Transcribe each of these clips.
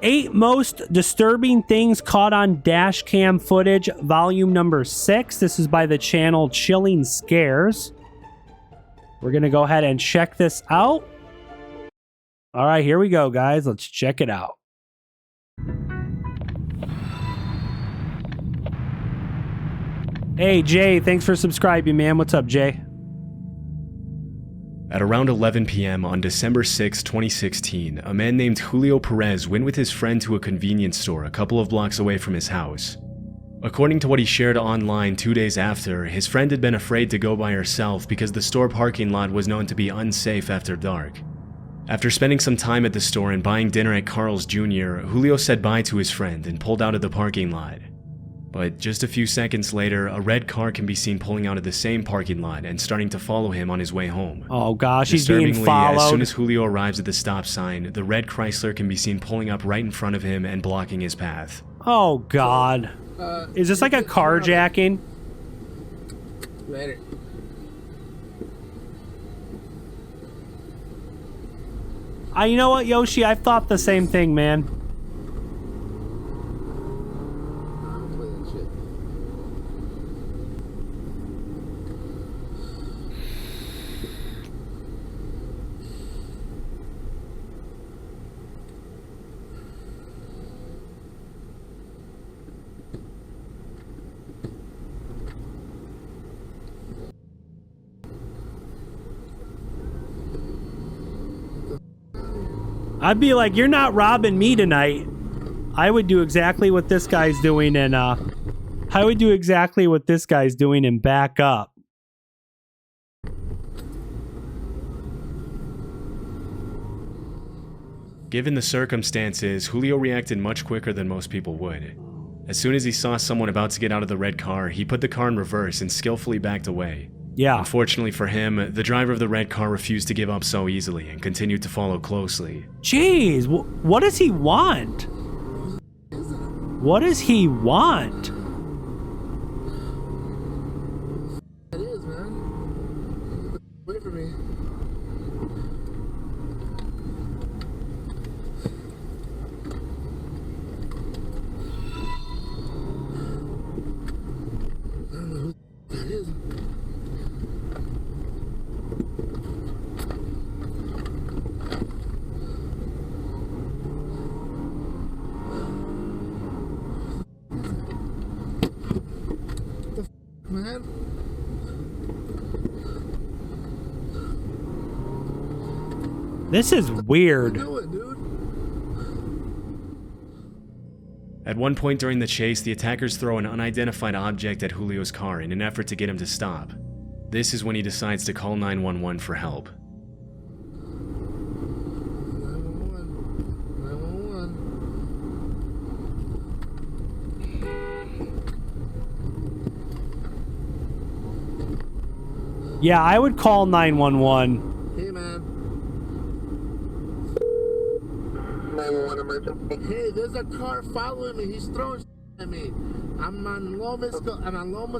8 most disturbing things caught on dash cam footage, volume number 6. This is by the channel Chilling Scares. We're going to go ahead and check this out. All right, here we go, guys. Let's check it out. Hey, Jay, thanks for subscribing, man. What's up, Jay? At around 11 p.m. on December 6, 2016, a man named Julio Perez went with his friend to a convenience store a couple of blocks away from his house. According to what he shared online 2 days after, his friend had been afraid to go by herself because the store parking lot was known to be unsafe after dark. After spending some time at the store and buying dinner at Carl's Jr., Julio said bye to his friend and pulled out of the parking lot. But just a few seconds later, a red car can be seen pulling out of the same parking lot and starting to follow him on his way home. Oh gosh, he's being followed. As soon as Julio arrives at the stop sign, the red Chrysler can be seen pulling up right in front of him and blocking his path. Oh God. Is this like a carjacking? Later. You know what, Yoshi? I thought the same thing, man. I'd be like, you're not robbing me tonight. I would do exactly what this guy's doing and back up. Given the circumstances, Julio reacted much quicker than most people would. As soon as he saw someone about to get out of the red car, he put the car in reverse and skillfully backed away. Yeah. Unfortunately for him, the driver of the red car refused to give up so easily and continued to follow closely. Jeez, what does he want? What does he want? It is, man. Wait for me. I don't know who that is. Man. This is weird. At one point during the chase, the attackers throw an unidentified object at Julio's car in an effort to get him to stop. This is when he decides to call 911 for help. 911. Yeah, I would call 911. Hey, man. 911 emergency. Hey, there's a car following me. He's throwing at me. I'm on Lomas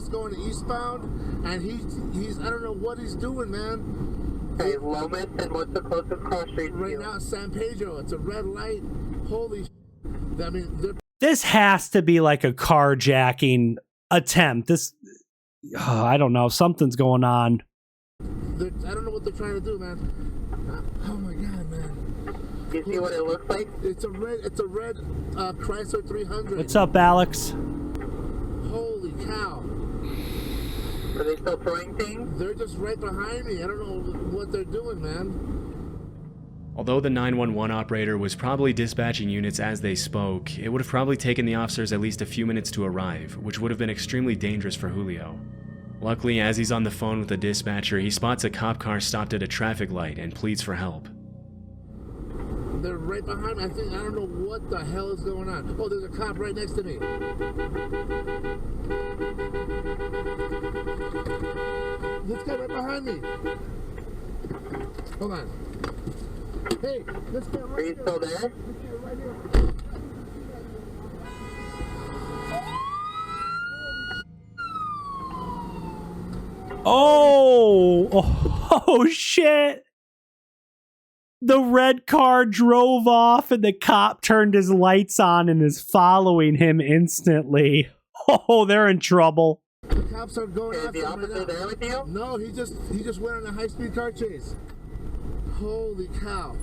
going eastbound, and he's I don't know what he's doing, man. Hey, Lomas, and what's the closest cross street to Right you? now, San Pedro. It's a red light. Holy I mean, This has to be like a carjacking attempt. I don't know. Something's going on. I don't know what they're trying to do, man. Oh my God, man. You see what it looks like? It's a red Chrysler 300. What's up, Alex? Holy cow. Are they still throwing things? They're just right behind me. I don't know what they're doing, man. Although the 911 operator was probably dispatching units as they spoke, it would have probably taken the officers at least a few minutes to arrive, which would have been extremely dangerous for Julio. Luckily, as he's on the phone with the dispatcher, he spots a cop car stopped at a traffic light and pleads for help. They're right behind me. I don't know what the hell is going on. Oh, there's a cop right next to me. This guy right behind me. Hold on. Hey, this guy right Are you still there? This guy right here. Oh, shit. The red car drove off and the cop turned his lights on and is following him instantly. Oh, they're in trouble. The cops are going Is after the him right officer now. there with you? No, he just went on a high-speed car chase. Holy cow.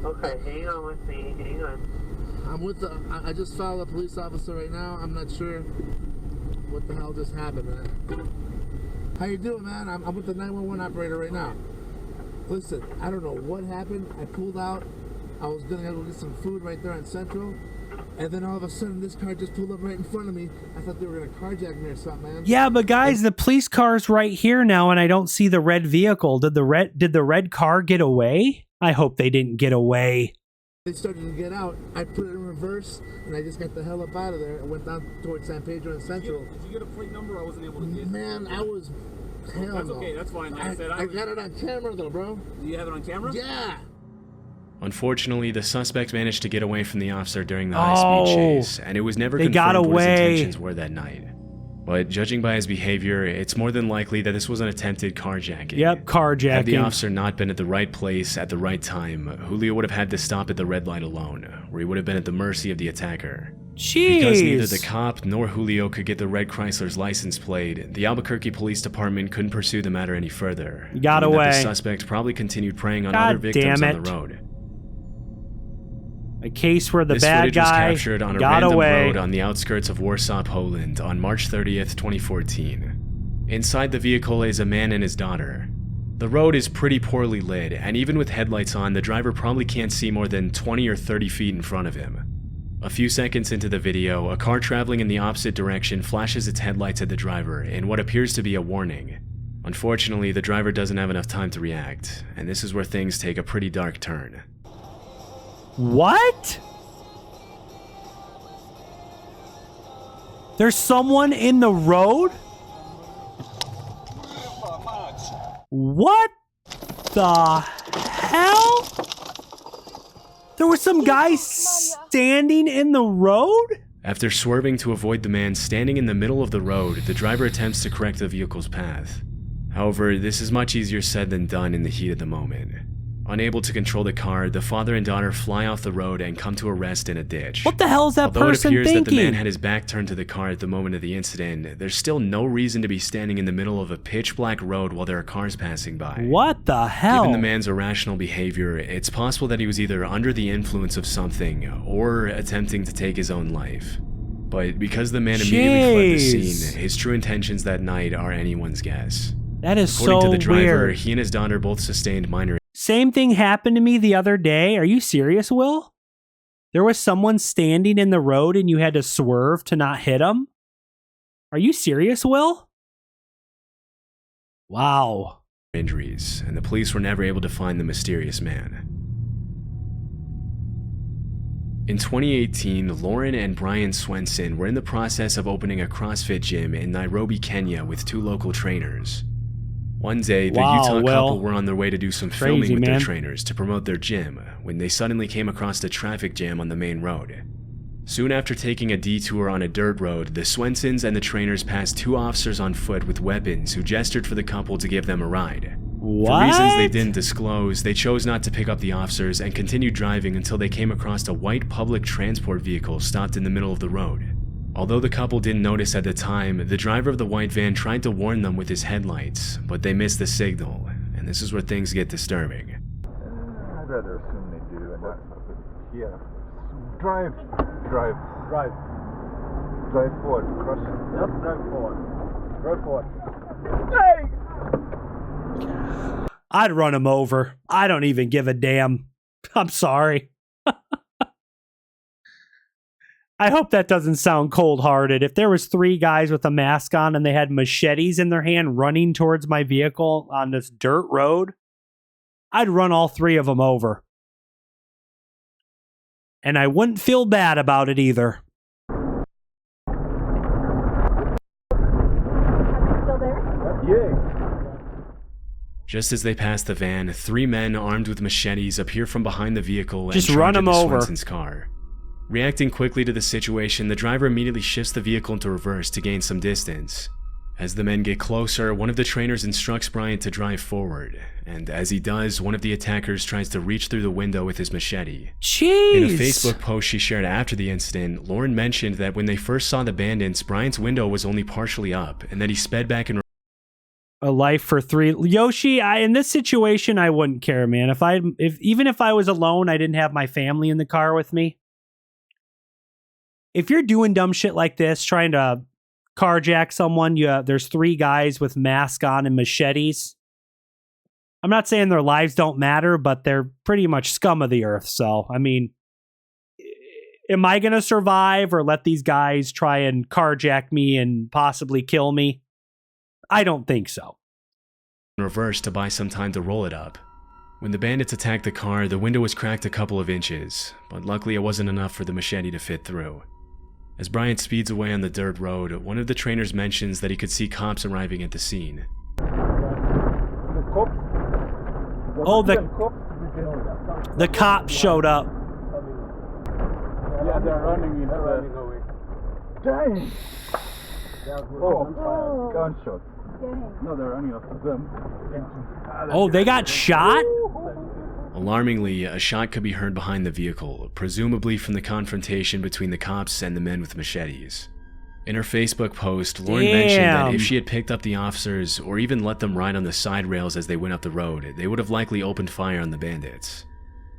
Okay, hang on with me. Hang on. I'm with the, I just followed a police officer right now. I'm not sure what the hell just happened, man. How you doing, man? I'm with the 911 operator right now. Listen, I don't know what happened. I pulled out. I was gonna go get some food right there on Central. And then all of a sudden, this car just pulled up right in front of me. I thought they were gonna carjack me or something, man. Yeah, but guys, the police car's right here now, and I don't see the red vehicle. Did the red car get away? I hope they didn't get away. They started to get out. I put it in reverse, and I just got the hell up out of there. I went down towards San Pedro and Central. Did you get a plate number? I wasn't able to get. Man, I was. Hell That's no. okay. That's fine. Like I said, I got it on camera though, bro. Do you have it on camera? Yeah. Unfortunately, the suspect managed to get away from the officer during the high-speed chase, and it was never they got confirmed what his away. intentions were that night. But judging by his behavior, it's more than likely that this was an attempted carjacking. Yep, carjacking. Had the officer not been at the right place at the right time, Julio would have had to stop at the red light alone, where he would have been at the mercy of the attacker. Jeez. Because neither the cop nor Julio could get the red Chrysler's license plate, the Albuquerque Police Department couldn't pursue the matter any further. Got meaning that away. The suspect probably continued preying on God other victims damn on the road. A case where the This bad footage was guy captured on a got random away. road on the outskirts of Warsaw, Poland on March 30th, 2014. Inside the vehicle is a man and his daughter. The road is pretty poorly lit, and even with headlights on, the driver probably can't see more than 20 or 30 feet in front of him. A few seconds into the video, a car traveling in the opposite direction flashes its headlights at the driver in what appears to be a warning. Unfortunately, the driver doesn't have enough time to react, and this is where things take a pretty dark turn. What? There's someone in the road? What the hell? There was some guy standing in the road? After swerving to avoid the man standing in the middle of the road, the driver attempts to correct the vehicle's path. However, this is much easier said than done in the heat of the moment. Unable to control the car, the father and daughter fly off the road and come to a rest in a ditch. What the hell is that Although person it appears thinking? that the man had his back turned to the car at the moment of the incident, there's still no reason to be standing in the middle of a pitch-black road while there are cars passing by. What the hell? Given the man's irrational behavior, it's possible that he was either under the influence of something or attempting to take his own life. But because the man immediately fled the Jeez. scene, his true intentions that night are anyone's guess. That is According so to the driver, weird. he and his daughter both sustained minor. Same thing happened to me the other day. Are you serious, Will? There was someone standing in the road and you had to swerve to not hit him? Are you serious, Will? Wow. Injuries, and the police were never able to find the mysterious man. In 2018, Lauren and Brian Swenson were in the process of opening a CrossFit gym in Nairobi, Kenya with two local trainers. One day, the Wow, Utah Will. couple were on their way to do some filming Crazy, with their man. trainers to promote their gym when they suddenly came across a traffic jam on the main road. Soon after taking a detour on a dirt road, the Swensons and the trainers passed two officers on foot with weapons who gestured for the couple to give them a ride. What? For reasons they didn't disclose, they chose not to pick up the officers and continued driving until they came across a white public transport vehicle stopped in the middle of the road. Although the couple didn't notice at the time, the driver of the white van tried to warn them with his headlights, but they missed the signal, and this is where things get disturbing. I'd rather assume they do, and not. Yeah. Drive forward. Cross. Yep, drive forward. Drive forward. Hey! I'd run him over. I don't even give a damn. I'm sorry. I hope that doesn't sound cold-hearted. If there was three guys with a mask on and they had machetes in their hand running towards my vehicle on this dirt road, I'd run all three of them over. And I wouldn't feel bad about it either. Still there? Yeah. Just as they pass the van, three men armed with machetes appear from behind the vehicle Just and run charge at them the over. Swenson's car. Reacting quickly to the situation, the driver immediately shifts the vehicle into reverse to gain some distance. As the men get closer, one of the trainers instructs Bryant to drive forward, and as he does, one of the attackers tries to reach through the window with his machete. Jeez! In a Facebook post she shared after the incident, Lauren mentioned that when they first saw the bandits, Bryant's window was only partially up, and that he sped back and a life for 3. Yoshi, in this situation, I wouldn't care, man. Even if I was alone, I didn't have my family in the car with me. If you're doing dumb shit like this, trying to carjack someone, there's 3 guys with masks on and machetes. I'm not saying their lives don't matter, but they're pretty much scum of the earth. So, I mean, am I going to survive or let these guys try and carjack me and possibly kill me? I don't think so. reverse to buy some time to roll it up. When the bandits attacked the car, the window was cracked a couple of inches, but luckily it wasn't enough for the machete to fit through. As Bryant speeds away on the dirt road, one of the trainers mentions that he could see cops arriving at the scene. Oh, the cops showed up. Yeah, they're running into the... Dang! Oh, gunshots. No, they're running up to them. Oh, they got shot? Alarmingly, a shot could be heard behind the vehicle, presumably from the confrontation between the cops and the men with machetes. In her Facebook post, Lauren mentioned that if she had picked up the officers or even let them ride on the side rails as they went up the road, they would have likely opened fire on the bandits.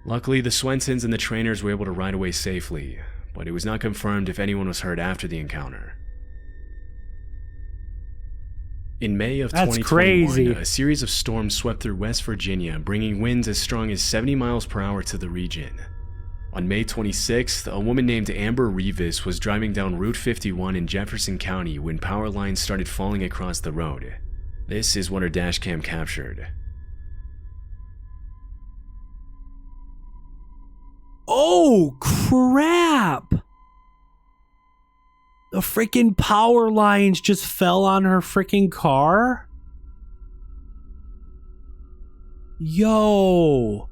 Luckily, the Swensons and the trainers were able to ride away safely, but it was not confirmed if anyone was hurt after the encounter. In May of 2021, a series of storms swept through West Virginia, bringing winds as strong as 70 miles per hour to the region. On May 26th, a woman named Amber Rivas was driving down Route 51 in Jefferson County when power lines started falling across the road. This is what her dashcam captured. Oh, crap! The freaking power lines just fell on her freaking car? Yo!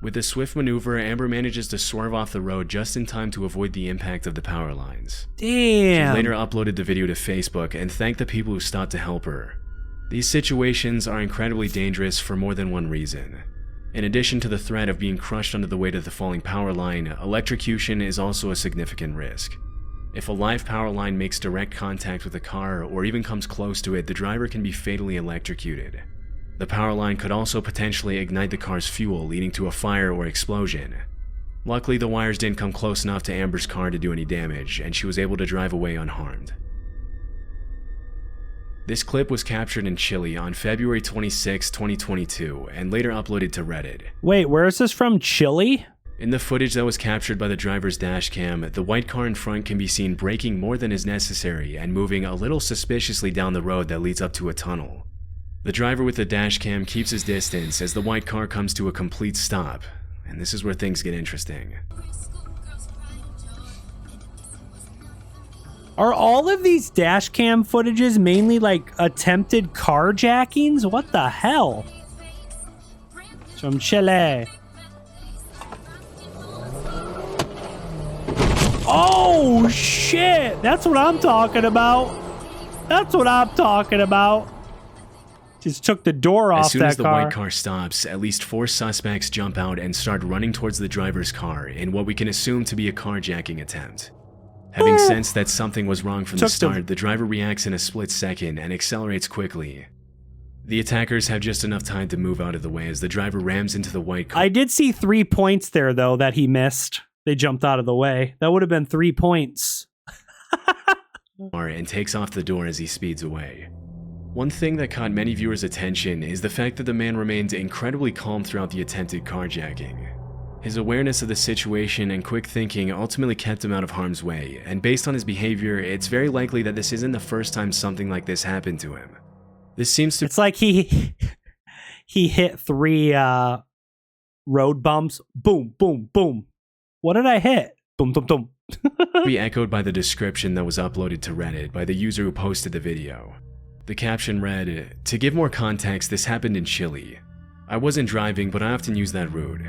With a swift maneuver, Amber manages to swerve off the road just in time to avoid the impact of the power lines. Damn! She later uploaded the video to Facebook and thanked the people who stopped to help her. These situations are incredibly dangerous for more than one reason. In addition to the threat of being crushed under the weight of the falling power line, electrocution is also a significant risk. If a live power line makes direct contact with a car or even comes close to it, the driver can be fatally electrocuted. The power line could also potentially ignite the car's fuel, leading to a fire or explosion. Luckily, the wires didn't come close enough to Amber's car to do any damage, and she was able to drive away unharmed. This clip was captured in Chile on February 26, 2022, and later uploaded to Reddit. Wait, where is this from? Chile? In the footage that was captured by the driver's dashcam, the white car in front can be seen braking more than is necessary and moving a little suspiciously down the road that leads up to a tunnel. The driver with the dashcam keeps his distance as the white car comes to a complete stop, and this is where things get interesting. Are all of these dashcam footages mainly like attempted carjackings? What the hell? It's from Chile. Oh shit! That's what I'm talking about. That's what I'm talking about. Just took the door off that car. As soon as the white car stops, at least 4 suspects jump out and start running towards the driver's car in what we can assume to be a carjacking attempt. Having sensed that something was wrong from the start, the driver reacts in a split second and accelerates quickly. The attackers have just enough time to move out of the way as the driver rams into the white car. I did see 3 points there, though, that he missed. They jumped out of the way. That would have been 3 points. And takes off the door as he speeds away. One thing that caught many viewers' attention is the fact that the man remained incredibly calm throughout the attempted carjacking. His awareness of the situation and quick thinking ultimately kept him out of harm's way, and based on his behavior, it's very likely that this isn't the first time something like this happened to him. This seems to— It's like he hit 3 road bumps. Boom, boom, boom. What did I hit? Boom, boom, boom. be echoed by the description that was uploaded to Reddit by the user who posted the video. The caption read, "To give more context, this happened in Chile. I wasn't driving, but I often use that route.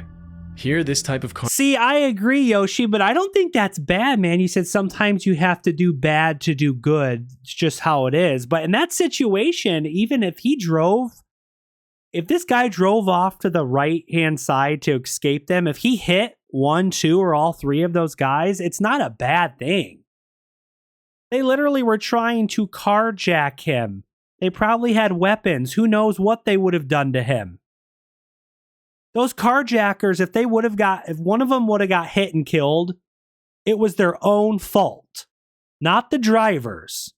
Here, this type of See, I agree, Yoshi, but I don't think that's bad, man. You said sometimes you have to do bad to do good. It's just how it is. But in that situation, even if this guy drove off to the right-hand side to escape them, if he hit 1, 2, or all 3 of those guys, it's not a bad thing. They literally were trying to carjack him. They probably had weapons. Who knows what they would have done to him? Those carjackers, if one of them would have got hit and killed, it was their own fault, not the drivers.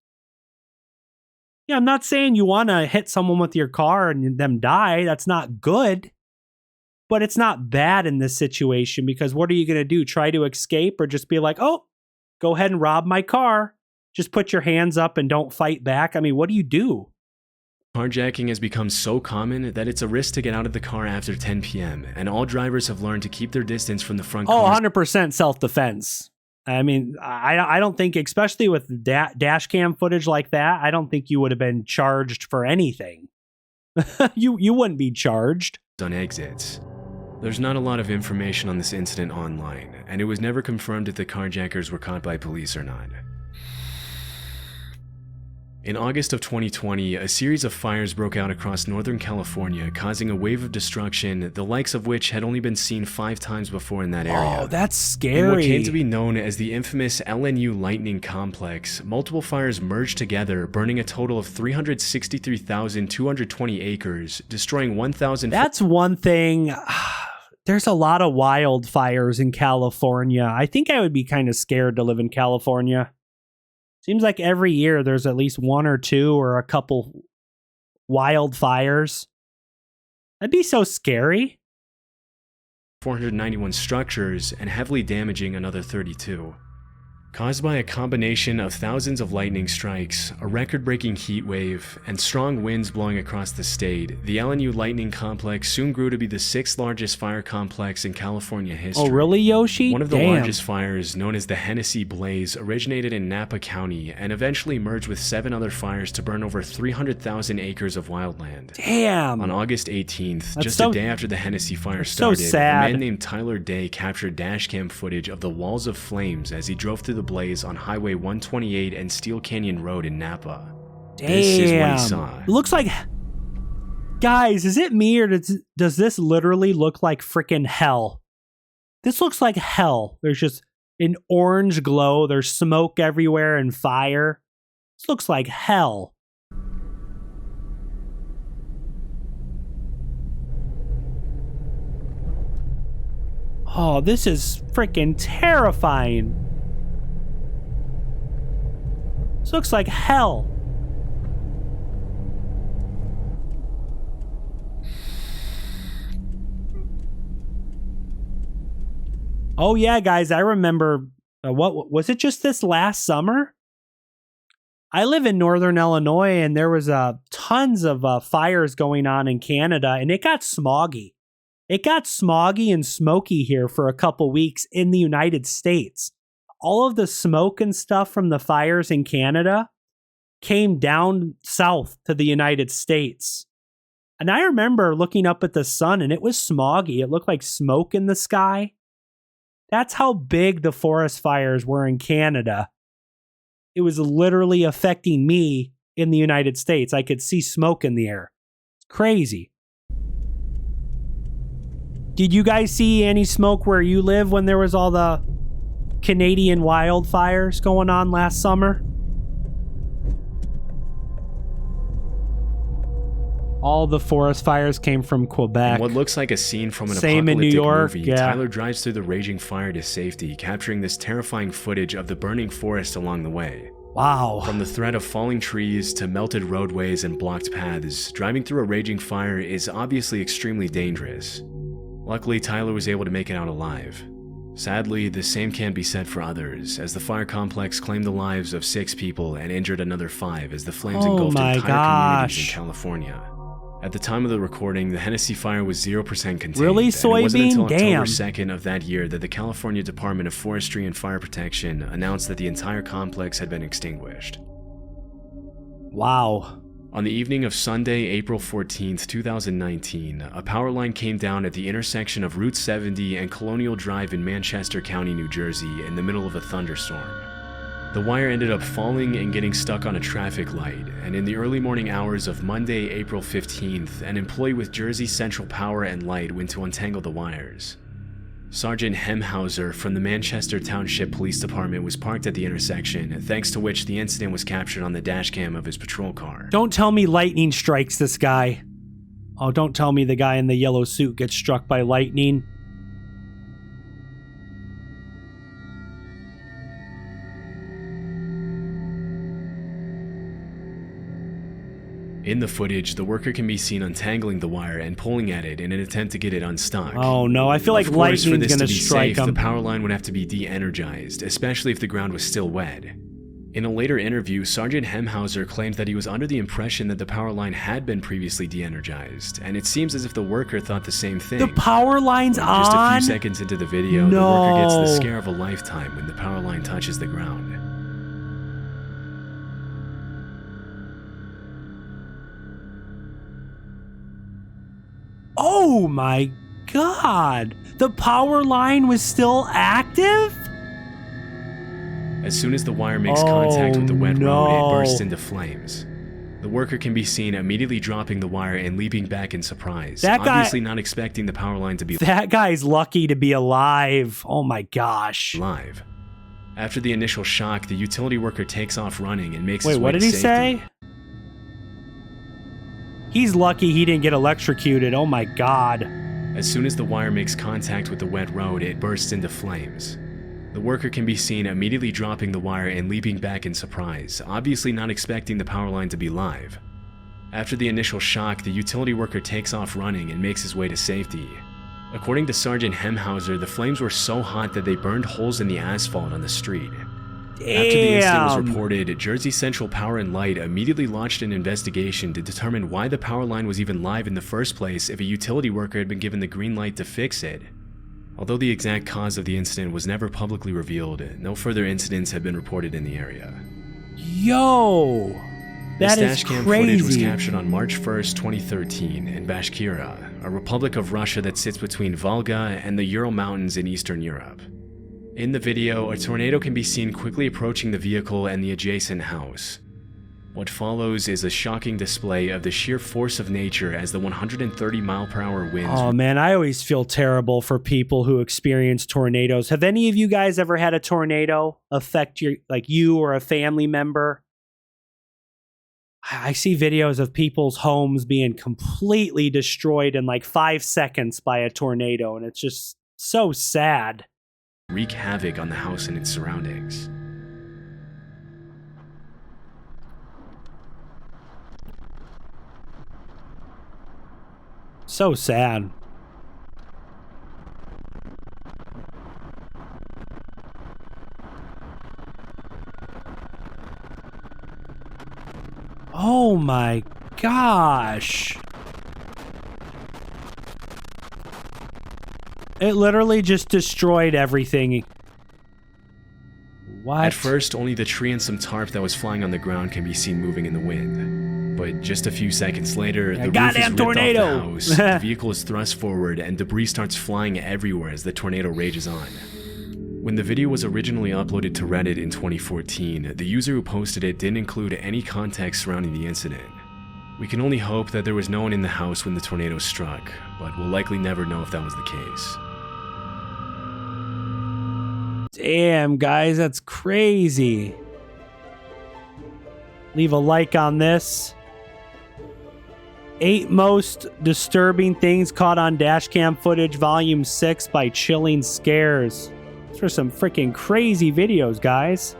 Yeah, I'm not saying you want to hit someone with your car and them die. That's not good. But it's not bad in this situation because what are you going to do? Try to escape or just be like, oh, go ahead and rob my car. Just put your hands up and don't fight back. I mean, what do you do? Carjacking has become so common that it's a risk to get out of the car after 10 p.m., and all drivers have learned to keep their distance from the front cars. 100% self-defense. I mean, I don't think, especially with dash cam footage like that, I don't think you would have been charged for anything. You wouldn't be charged. On exits. There's not a lot of information on this incident online, and it was never confirmed if the carjackers were caught by police or not. In August of 2020, a series of fires broke out across Northern California, causing a wave of destruction, the likes of which had only been seen 5 times before in that area. Oh, that's scary. In what came to be known as the infamous LNU Lightning Complex, multiple fires merged together, burning a total of 363,220 acres, destroying 1,000... That's one thing. There's a lot of wildfires in California. I think I would be kind of scared to live in California. Seems like every year there's at least 1 or 2 or a couple wildfires. That'd be so scary. 491 structures and heavily damaging another 32. Caused by a combination of thousands of lightning strikes, a record-breaking heat wave, and strong winds blowing across the state, the LNU Lightning Complex soon grew to be the 6th largest fire complex in California history. Oh, really, Yoshi? One of the Damn. largest fires, known as the Hennessy Blaze, originated in Napa County and eventually merged with 7 other fires to burn over 300,000 acres of wildland. Damn. On August 18th, That's just so- a day after the Hennessy fire that's started, so sad. a man named Tyler Day captured dashcam footage of the walls of flames as he drove through the blaze on Highway 128 and Steel Canyon Road in Napa. Damn. This is what he saw. It looks like... Guys, is it me or does this literally look like freaking hell? This looks like hell. There's just an orange glow. There's smoke everywhere and fire. This looks like hell. Oh, this is freaking terrifying. This looks like hell. Oh yeah, guys, I remember, what was it just this last summer? I live in Northern Illinois and there was tons of fires going on in Canada and it got smoggy. It got smoggy and smoky here for a couple weeks in the United States. All of the smoke and stuff from the fires in Canada came down south to the United States. And I remember looking up at the sun and it was smoggy. It looked like smoke in the sky. That's how big the forest fires were in Canada. It was literally affecting me in the United States. I could see smoke in the air. It's crazy. Did you guys see any smoke where you live when there was all the Canadian wildfires going on last summer? All the forest fires came from Quebec. In what looks like a scene from an Same in New apocalyptic York, movie, yeah. Tyler drives through the raging fire to safety, capturing this terrifying footage of the burning forest along the way. Wow. From the threat of falling trees to melted roadways and blocked paths, driving through a raging fire is obviously extremely dangerous. Luckily, Tyler was able to make it out alive. Sadly, the same can be said for others, as the fire complex claimed the lives of 6 people and injured another 5 as the flames engulfed entire communities in California. At the time of the recording, the Hennessy fire was 0% contained. Really, And it wasn't soybean? until Damn. October 2nd of that year that the California Department of Forestry and Fire Protection announced that the entire complex had been extinguished. Wow. On the evening of Sunday, April 14th, 2019, a power line came down at the intersection of Route 70 and Colonial Drive in Manchester County, New Jersey, in the middle of a thunderstorm. The wire ended up falling and getting stuck on a traffic light, and in the early morning hours of Monday, April 15th, an employee with Jersey Central Power and Light went to untangle the wires. Sergeant Hemhauser from the Manchester Township Police Department was parked at the intersection, thanks to which the incident was captured on the dashcam of his patrol car. Don't tell me lightning strikes this guy. Oh, don't tell me the guy in the yellow suit gets struck by lightning. In the footage, the worker can be seen untangling the wire and pulling at it in an attempt to get it unstuck. Oh no, I feel like Of course, lightning's gonna strike him. The power line would have to be de-energized, especially if the ground was still wet. In a later interview, Sergeant Hemhauser claimed that he was under the impression that the power line had been previously de-energized, and it seems as if the worker thought the same thing. The power line's on? Just a few seconds into the video, the worker gets the scare of a lifetime when the power line touches the ground. Oh my god! The power line was still active? As soon as the wire makes contact with the wet road, it bursts into flames. The worker can be seen immediately dropping the wire and leaping back in surprise, obviously not expecting the power line to be That guy's lucky to be alive. Oh my gosh. live. After the initial shock, the utility worker takes off running and makes his way Wait, what did to he safety. say? He's lucky he didn't get electrocuted. Oh my god. As soon as the wire makes contact with the wet road, it bursts into flames. The worker can be seen immediately dropping the wire and leaping back in surprise, obviously not expecting the power line to be live. After the initial shock, the utility worker takes off running and makes his way to safety. According to Sergeant Hemhauser, the flames were so hot that they burned holes in the asphalt on the street. Damn. After the incident was reported, Jersey Central Power and Light immediately launched an investigation to determine why the power line was even live in the first place if a utility worker had been given the green light to fix it. Although the exact cause of the incident was never publicly revealed, no further incidents have been reported in the area. Yo! That This is dashcam crazy. footage was captured on March 1st, 2013 in Bashkira, a republic of Russia that sits between Volga and the Ural Mountains in Eastern Europe. In the video, a tornado can be seen quickly approaching the vehicle and the adjacent house. What follows is a shocking display of the sheer force of nature as the 130-mile-per-hour winds. Oh man, I always feel terrible for people who experience tornadoes. Have any of you guys ever had a tornado affect you or a family member? I see videos of people's homes being completely destroyed in like 5 seconds by a tornado, and it's just so sad. Wreak havoc on the house and its surroundings. So sad. Oh my gosh. It literally just destroyed everything. What? At first, only the tree and some tarp that was flying on the ground can be seen moving in the wind. But just a few seconds later, the roof is goddamn ripped tornado! off the house, the vehicle is thrust forward, and debris starts flying everywhere as the tornado rages on. When the video was originally uploaded to Reddit in 2014, the user who posted it didn't include any context surrounding the incident. We can only hope that there was no one in the house when the tornado struck, but we'll likely never know if that was the case. Damn, guys, that's crazy. Leave a like on this. 8 most disturbing things caught on dashcam footage, volume 6 by Chilling Scares. These are some freaking crazy videos, guys.